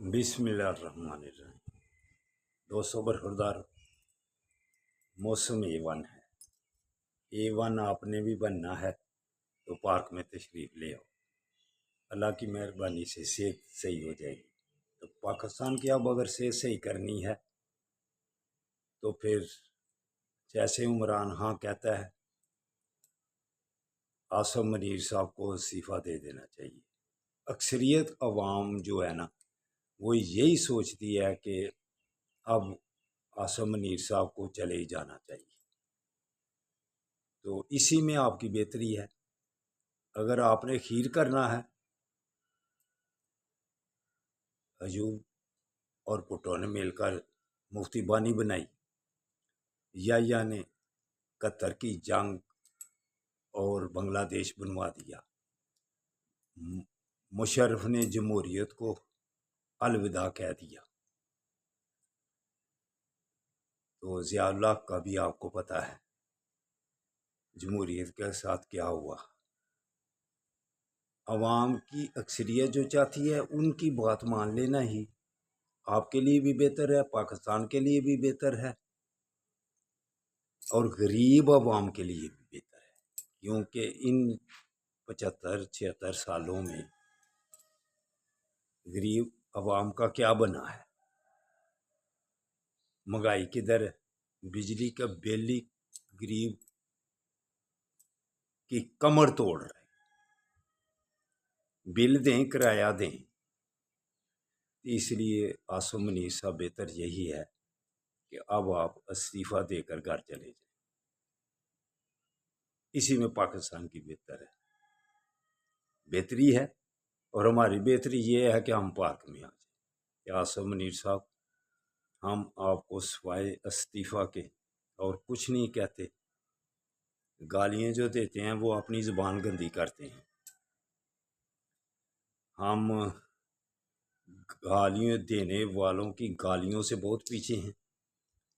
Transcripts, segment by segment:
بسم اللہ الرحمن الرحیم۔ دوستو برخوردار، موسم A1 ہے۔ A1 آپ نے بھی بننا ہے تو پارک میں تشریف لے آؤ، اللہ کی مہربانی سے صحت صحیح ہو جائے گی۔ تو پاکستان کی اب اگر صحت صحیح کرنی ہے تو پھر جیسے عمران خان کہتا ہے عاصم منیر صاحب کو استعفیٰ دے دینا چاہیے۔ اکثریت عوام جو ہے نا وہ یہی سوچتی ہے کہ اب عاصم منیر صاحب کو چلے ہی جانا چاہیے، تو اسی میں آپ کی بہتری ہے۔ اگر آپ نے خیر کرنا ہے، ایوب اور پٹو نے مل کر مفتی بانی بنائی، یا نے قطر کی جنگ اور بنگلہ دیش بنوا دیا، مشرف نے جمہوریت کو الوداع کہہ دیا، تو ضیاء اللہ کا بھی آپ کو پتہ ہے جمہوریت کے ساتھ کیا ہوا۔ عوام کی اکثریت جو چاہتی ہے ان کی بات مان لینا ہی آپ کے لیے بھی بہتر ہے، پاکستان کے لیے بھی بہتر ہے، اور غریب عوام کے لیے بھی بہتر ہے، کیونکہ ان 75-76 سالوں میں غریب عوام کا کیا بنا ہے؟ مہنگائی کدھر ہے؟ بجلی کا بل ہی غریب کی کمر توڑ رہا ہے، بل دیں کرایہ دیں۔ اس لیے عاصم منیر صاحب بہتر یہی ہے کہ اب آپ استعفیٰ دے کر گھر چلے جائیں، اسی میں پاکستان کی بہتری ہے، اور ہماری بہتری یہ ہے کہ ہم پارک میں آ جائیں کہ عاصم منیر صاحب ہم آپ کو سوائے استعفیٰ کے اور کچھ نہیں کہتے، گالیاں جو دیتے ہیں وہ اپنی زبان گندی کرتے ہیں، ہم گالیاں دینے والوں کی گالیوں سے بہت پیچھے ہیں،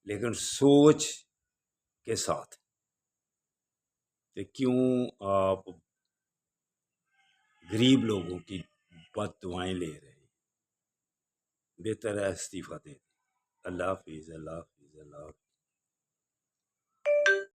لیکن سوچ کے ساتھ کہ کیوں آپ غریب لوگوں کی بد دعائیں لے رہے ہیں، بہتر ہے استعفیٰ دے دیں۔ اللہ حافظ، اللہ حافظ، اللہ حافظ۔